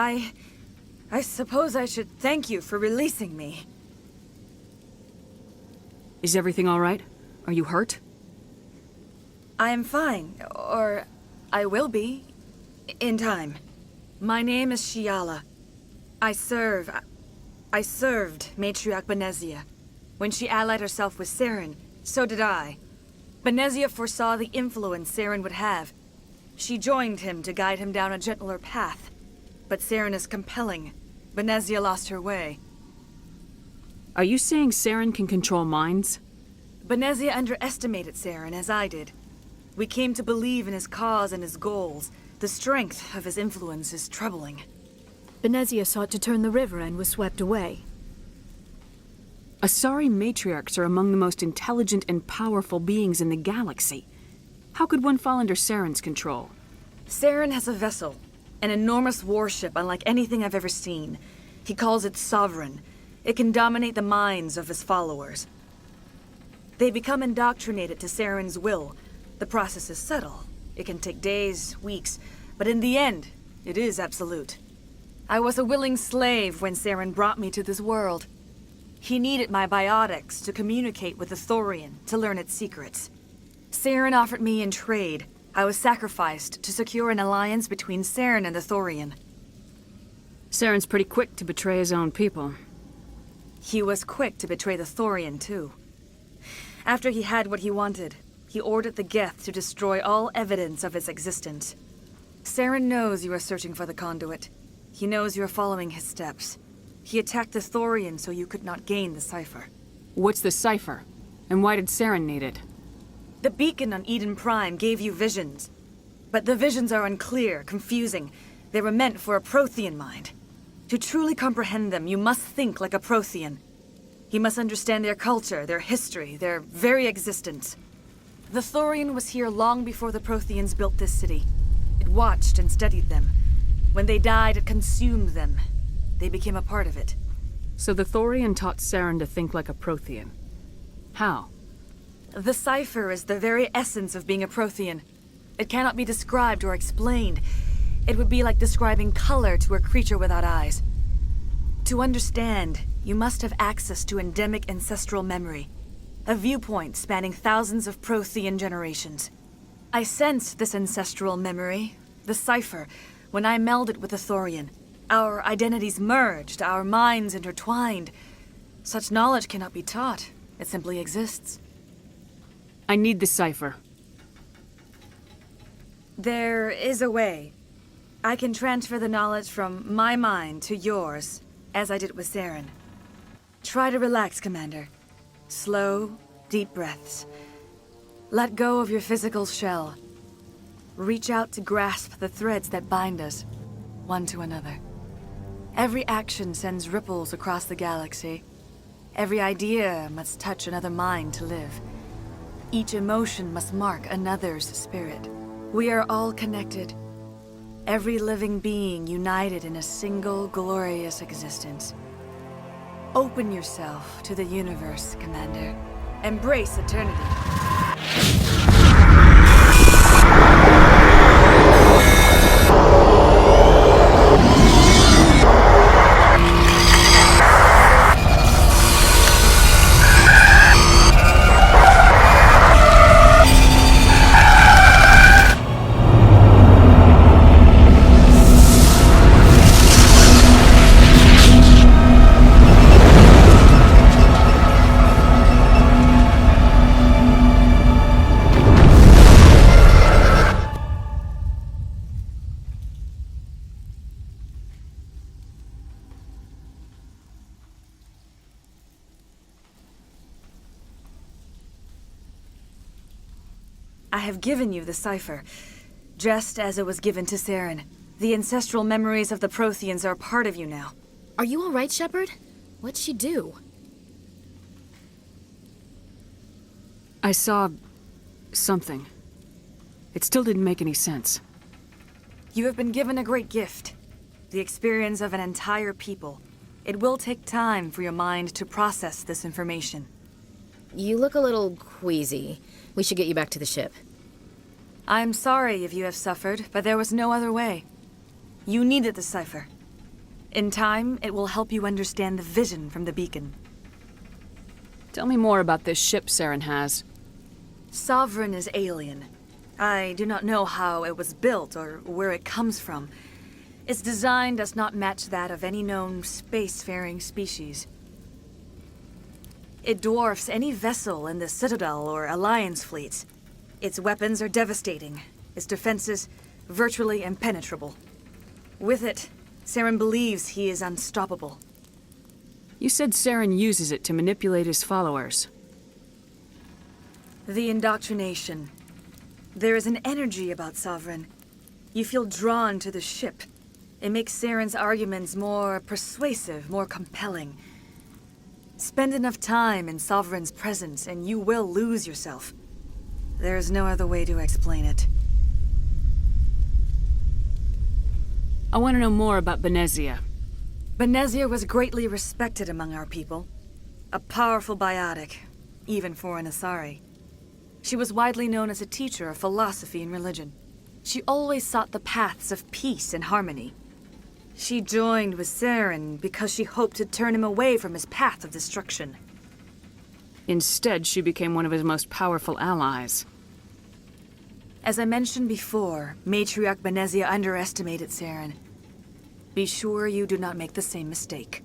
I suppose I should thank you for releasing me. Is everything all right? Are you hurt? I am fine, or I will be, in time. My name is Shiala. I served Matriarch Benezia. When she allied herself with Saren, so did I. Benezia foresaw the influence Saren would have. She joined him to guide him down a gentler path. But Saren is compelling. Benezia lost her way. Are you saying Saren can control minds? Benezia underestimated Saren, as I did. We came to believe in his cause and his goals. The strength of his influence is troubling. Benezia sought to turn the river and was swept away. Asari matriarchs are among the most intelligent and powerful beings in the galaxy. How could one fall under Saren's control? Saren has a vessel, an enormous warship unlike anything I've ever seen. He calls it Sovereign. It can dominate the minds of his followers. They become indoctrinated to Saren's will. The process is subtle. It can take days, weeks, but in the end, it is absolute. I was a willing slave when Saren brought me to this world. He needed my biotics to communicate with the Thorian, to learn its secrets. Saren offered me in trade. I was sacrificed to secure an alliance between Saren and the Thorian. Saren's pretty quick to betray his own people. He was quick to betray the Thorian, too. After he had what he wanted, he ordered the Geth to destroy all evidence of its existence. Saren knows you are searching for the conduit. He knows you are following his steps. He attacked the Thorian so you could not gain the cipher. What's the cipher? And why did Saren need it? The beacon on Eden Prime gave you visions. But the visions are unclear, confusing. They were meant for a Prothean mind. To truly comprehend them, you must think like a Prothean. You must understand their culture, their history, their very existence. The Thorian was here long before the Protheans built this city. It watched and studied them. When they died, it consumed them. They became a part of it. So the Thorian taught Saren to think like a Prothean. How? The cipher is the very essence of being a Prothean. It cannot be described or explained. It would be like describing color to a creature without eyes. To understand, you must have access to endemic ancestral memory. A viewpoint spanning thousands of Prothean generations. I sensed this ancestral memory, the cipher, when I melded with the Thorian. Our identities merged, our minds intertwined. Such knowledge cannot be taught. It simply exists. I need the cipher. There is a way. I can transfer the knowledge from my mind to yours, as I did with Saren. Try to relax, Commander. Slow, deep breaths. Let go of your physical shell. Reach out to grasp the threads that bind us, one to another. Every action sends ripples across the galaxy. Every idea must touch another mind to live. Each emotion must mark another's spirit. We are all connected. Every living being united in a single glorious existence. Open yourself to the universe, Commander. Embrace eternity. I have given you the cipher, just as it was given to Saren. The ancestral memories of the Protheans are part of you now. Are you all right, Shepard? What'd she do? I saw... something. It still didn't make any sense. You have been given a great gift. The experience of an entire people. It will take time for your mind to process this information. You look a little queasy. We should get you back to the ship. I'm sorry if you have suffered, but there was no other way. You needed the cipher. In time, it will help you understand the vision from the beacon. Tell me more about this ship Saren has. Sovereign is alien. I do not know how it was built or where it comes from. Its design does not match that of any known spacefaring species. It dwarfs any vessel in the Citadel or Alliance fleets. Its weapons are devastating, its defenses virtually impenetrable. With it, Saren believes he is unstoppable. You said Saren uses it to manipulate his followers. The indoctrination. There is an energy about Sovereign. You feel drawn to the ship. It makes Saren's arguments more persuasive, more compelling. Spend enough time in Sovereign's presence and you will lose yourself. There is no other way to explain it. I want to know more about Benezia. Benezia was greatly respected among our people. A powerful biotic, even for an Asari. She was widely known as a teacher of philosophy and religion. She always sought the paths of peace and harmony. She joined with Saren because she hoped to turn him away from his path of destruction. Instead, she became one of his most powerful allies. As I mentioned before, Matriarch Benezia underestimated Saren. Be sure you do not make the same mistake.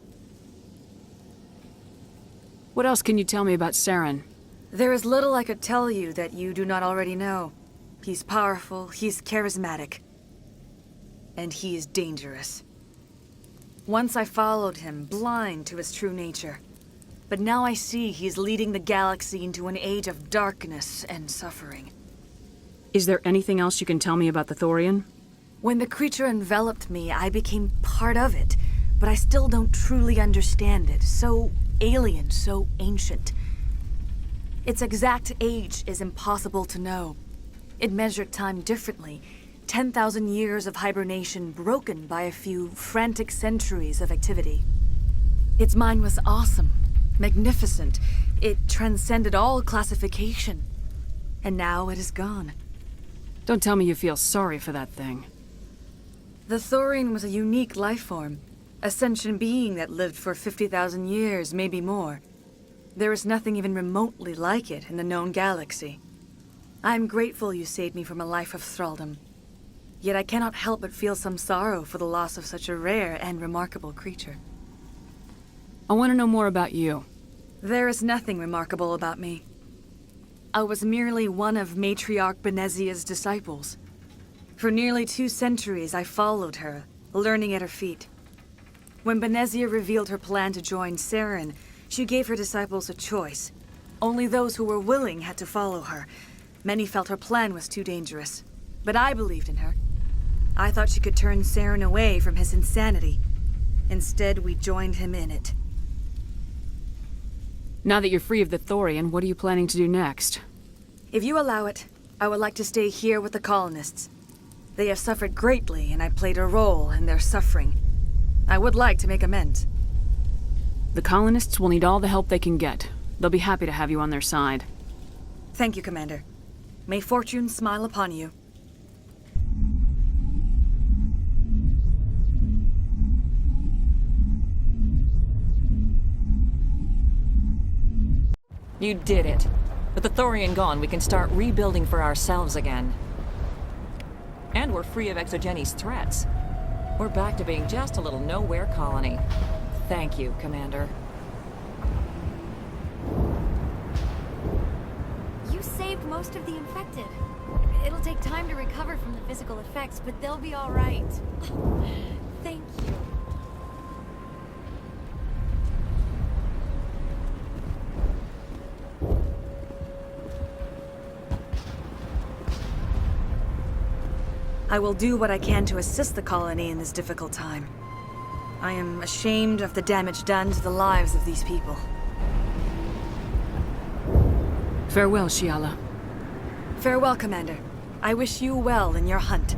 What else can you tell me about Saren? There is little I could tell you that you do not already know. He's powerful, he's charismatic, and he is dangerous. Once I followed him, blind to his true nature. But now I see he's leading the galaxy into an age of darkness and suffering. Is there anything else you can tell me about the Thorian? When the creature enveloped me, I became part of it, but I still don't truly understand it. So alien, so ancient. Its exact age is impossible to know. It measured time differently. 10,000 years of hibernation broken by a few frantic centuries of activity. Its mind was awesome, magnificent. It transcended all classification. And now it is gone. Don't tell me you feel sorry for that thing. The Thorian was a unique life form. A sentient being that lived for 50,000 years, maybe more. There is nothing even remotely like it in the known galaxy. I am grateful you saved me from a life of thraldom. Yet I cannot help but feel some sorrow for the loss of such a rare and remarkable creature. I want to know more about you. There is nothing remarkable about me. I was merely one of Matriarch Benezia's disciples. For nearly 2 centuries I followed her, learning at her feet. When Benezia revealed her plan to join Saren, she gave her disciples a choice. Only those who were willing had to follow her. Many felt her plan was too dangerous, but I believed in her. I thought she could turn Saren away from his insanity. Instead, we joined him in it. Now that you're free of the Thorian, what are you planning to do next? If you allow it, I would like to stay here with the colonists. They have suffered greatly, and I played a role in their suffering. I would like to make amends. The colonists will need all the help they can get. They'll be happy to have you on their side. Thank you, Commander. May fortune smile upon you. You did it. With the Thorian gone, we can start rebuilding for ourselves again. And we're free of Exogenes' threats. We're back to being just a little nowhere colony. Thank you, Commander. You saved most of the infected. It'll take time to recover from the physical effects, but they'll be all right. Thank you. I will do what I can to assist the colony in this difficult time. I am ashamed of the damage done to the lives of these people. Farewell, Shiala. Farewell, Commander. I wish you well in your hunt.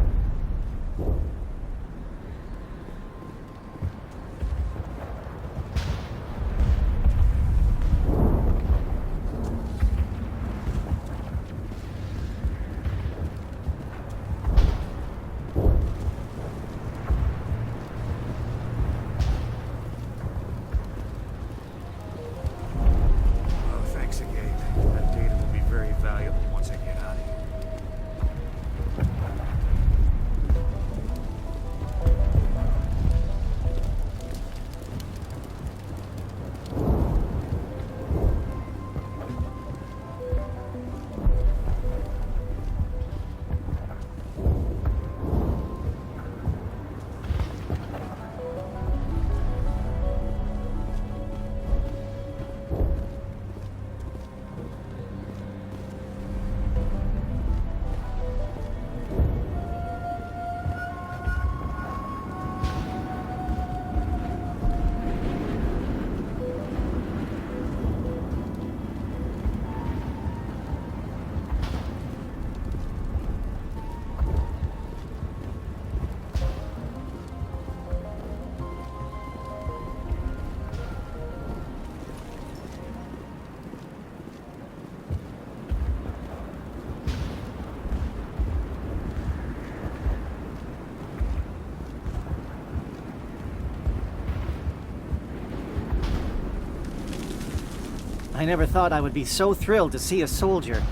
I never thought I would be so thrilled to see a soldier.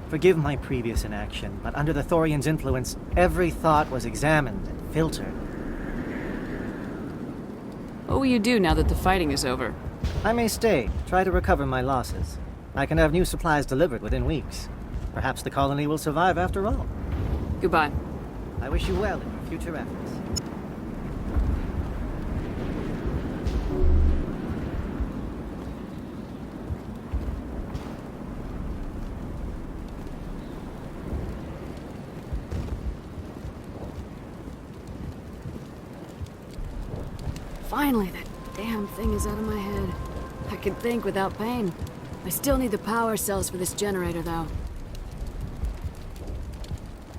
Forgive my previous inaction, but under the Thorian's influence, every thought was examined and filtered. What will you do now that the fighting is over? I may stay, try to recover my losses. I can have new supplies delivered within weeks. Perhaps the colony will survive after all. Goodbye. I wish you well in your future efforts. Finally, that damn thing is out of my head. I can think without pain. I still need the power cells for this generator, though.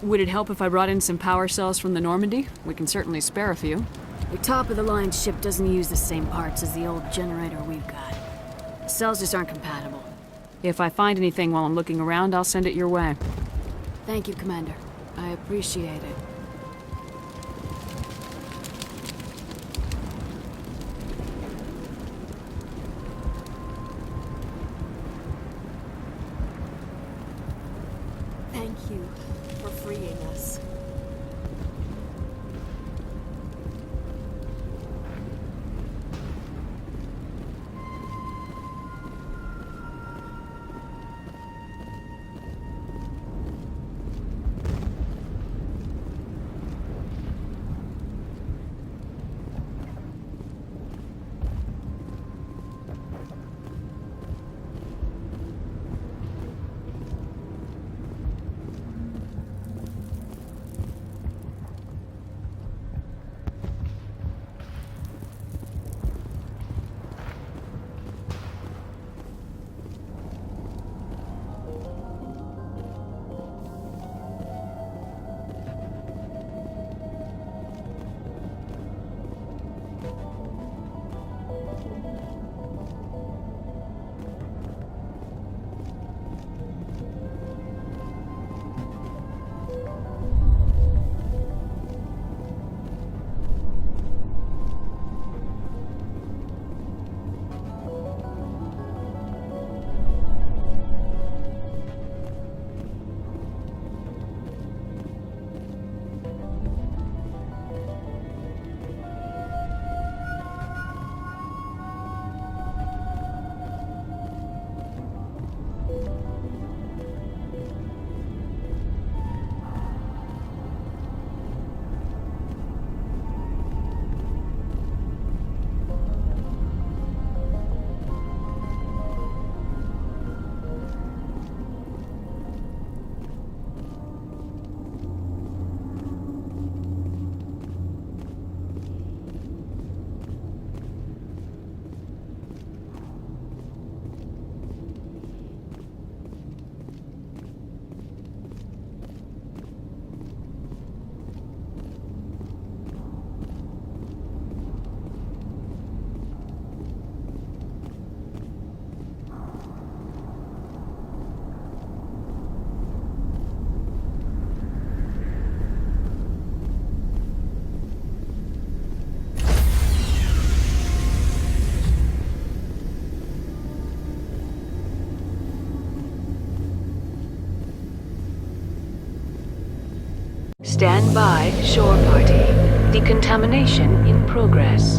Would it help if I brought in some power cells from the Normandy? We can certainly spare a few. The top-of-the-line ship doesn't use the same parts as the old generator we've got. The cells just aren't compatible. If I find anything while I'm looking around, I'll send it your way. Thank you, Commander. I appreciate it. Thank you for freeing us. Stand by, shore party. Decontamination in progress.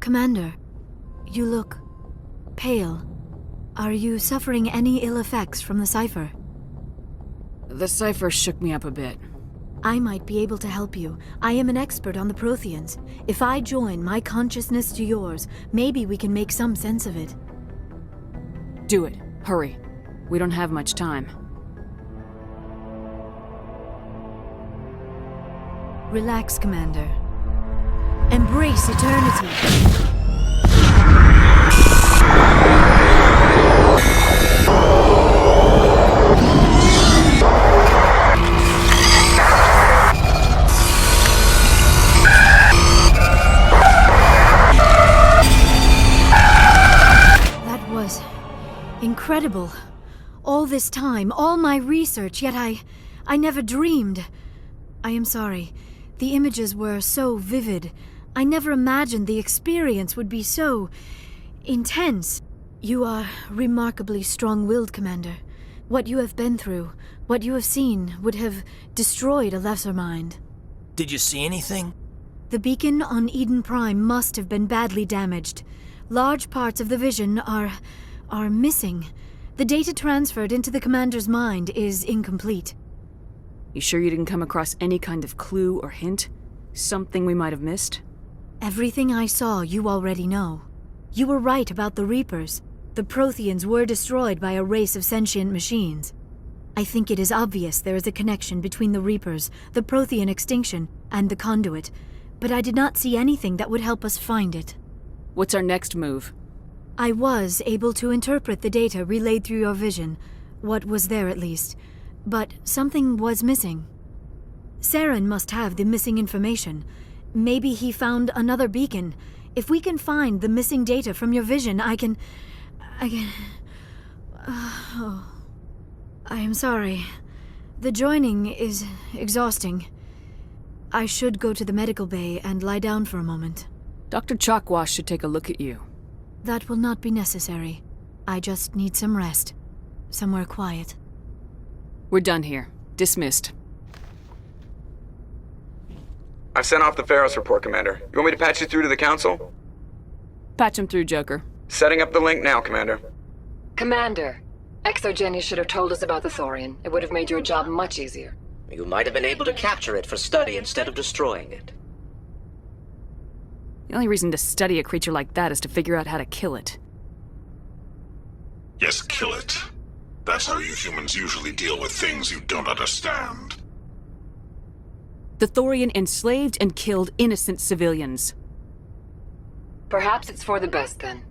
Commander, you look pale. Are you suffering any ill effects from the cipher? The cipher shook me up a bit. I might be able to help you. I am an expert on the Protheans. If I join my consciousness to yours, maybe we can make some sense of it. Do it. Hurry. We don't have much time. Relax, Commander. Embrace eternity. That was incredible. All this time, all my research, yet I never dreamed. I am sorry. The images were so vivid. I never imagined the experience would be so intense. You are remarkably strong-willed, Commander. What you have been through, what you have seen, would have destroyed a lesser mind. Did you see anything? The beacon on Eden Prime must have been badly damaged. Large parts of the vision are missing. The data transferred into the Commander's mind is incomplete. You sure you didn't come across any kind of clue or hint? Something we might have missed? Everything I saw you already know. You were right about the Reapers. The Protheans were destroyed by a race of sentient machines. I think it is obvious there is a connection between the Reapers, the Prothean extinction, and the Conduit, but I did not see anything that would help us find it. What's our next move? I was able to interpret the data relayed through your vision, what was there at least, but something was missing. Saren must have the missing information. Maybe he found another beacon. If we can find the missing data from your vision, I can... I am sorry. The joining is exhausting. I should go to the medical bay and lie down for a moment. Dr. Chalkwash should take a look at you. That will not be necessary. I just need some rest. Somewhere quiet. We're done here. Dismissed. I've sent off the Feros report, Commander. You want me to patch you through to the Council? Patch him through, Joker. Setting up the link now, Commander. Commander, Exogeny should have told us about the Thorian. It would have made your job much easier. You might have been able to capture it for study instead of destroying it. The only reason to study a creature like that is to figure out how to kill it. Yes, kill it. That's how you humans usually deal with things you don't understand. The Thorian enslaved and killed innocent civilians. Perhaps it's for the best then.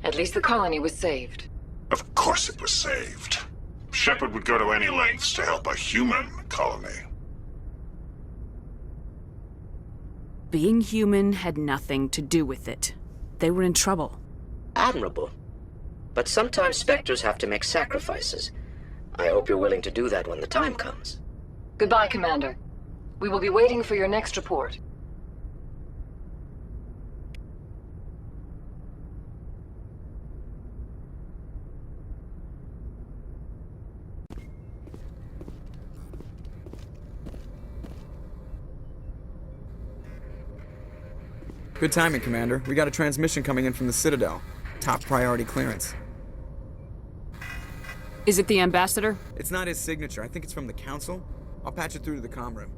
At least the colony was saved. Of course it was saved. Shepard would go to any lengths to help a human colony. Being human had nothing to do with it. They were in trouble. Admirable. But sometimes Spectres have to make sacrifices. I hope you're willing to do that when the time comes. Goodbye, Commander. We will be waiting for your next report. Good timing, Commander. We got a transmission coming in from the Citadel. Top priority clearance. Is it the Ambassador? It's not his signature. I think it's from the Council. I'll patch it through to the comm room.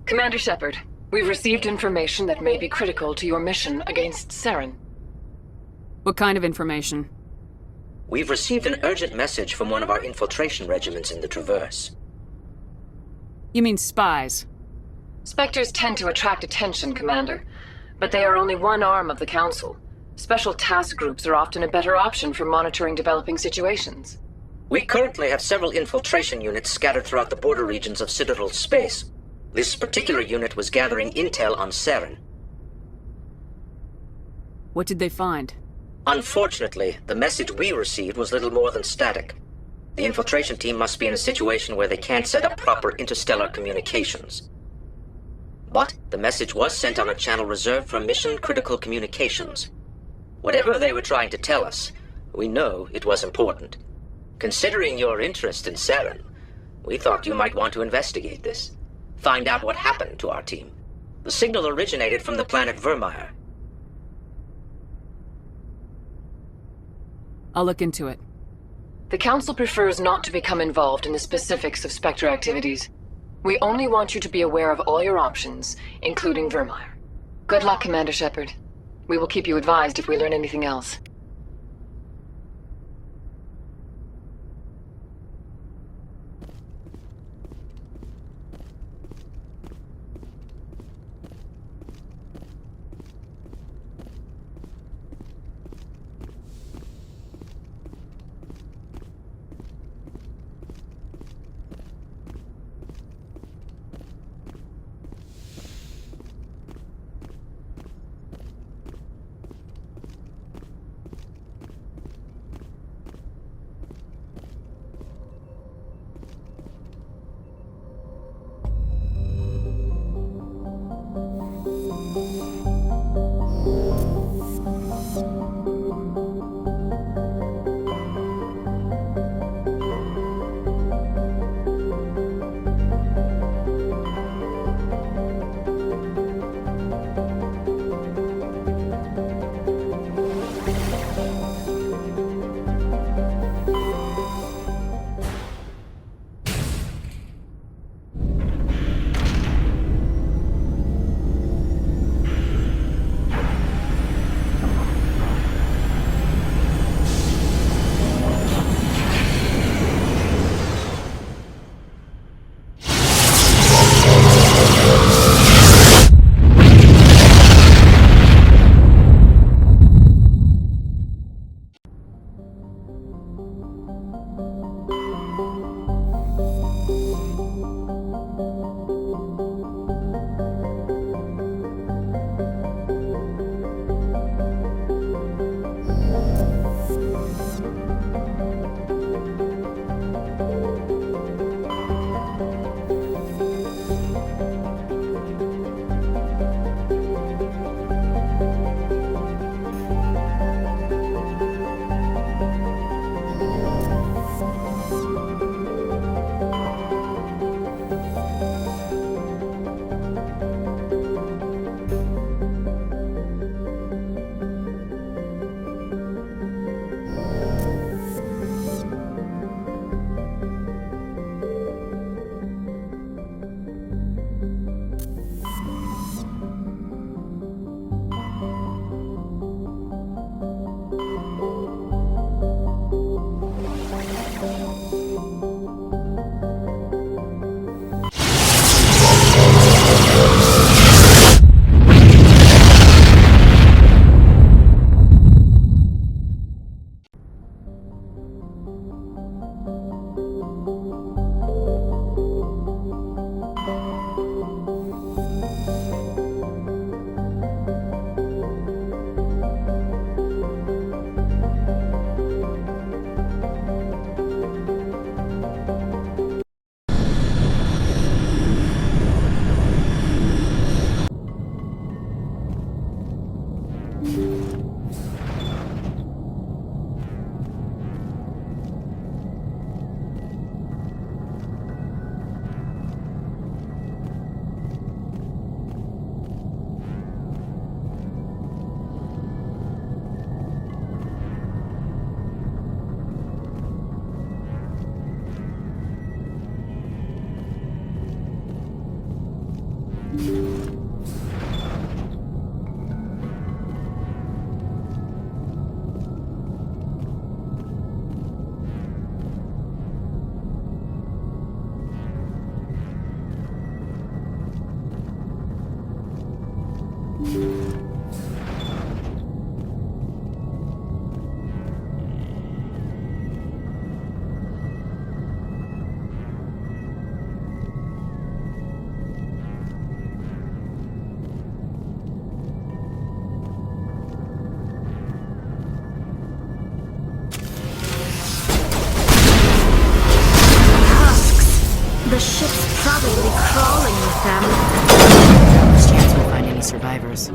Commander Shepard, we've received information that may be critical to your mission against Saren. What kind of information? We've received an urgent message from one of our infiltration regiments in the Traverse. You mean spies? Spectres tend to attract attention, Commander, but they are only one arm of the Council. Special task groups are often a better option for monitoring developing situations. We currently have several infiltration units scattered throughout the border regions of Citadel space. This particular unit was gathering intel on Saren. What did they find? Unfortunately, the message we received was little more than static. The infiltration team must be in a situation where they can't set up proper interstellar communications. But the message was sent on a channel reserved for mission-critical communications. Whatever they were trying to tell us, we know it was important. Considering your interest in Saren, we thought you might want to investigate this. Find out what happened to our team. The signal originated from the planet Vermeer. I'll look into it. The Council prefers not to become involved in the specifics of Spectre activities. We only want you to be aware of all your options, including Vermeer. Good luck, Commander Shepard. We will keep you advised if we learn anything else. The ship's probably crawling with them. There's chance we'll find any survivors.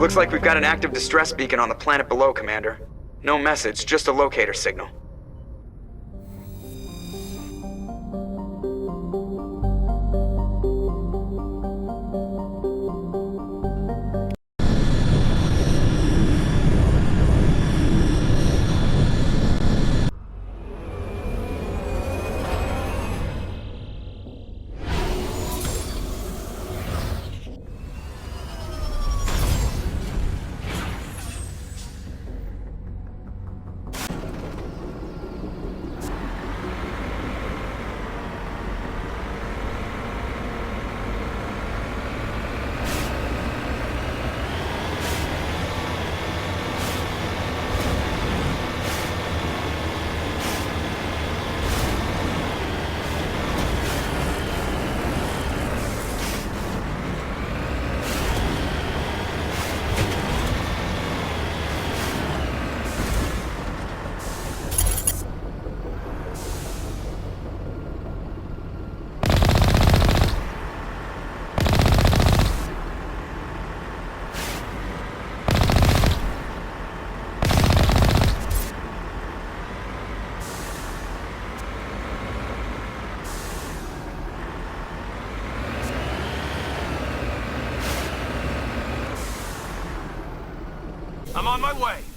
Looks like we've got an active distress beacon on the planet below, Commander. No message, just a locator signal. I'm on my way.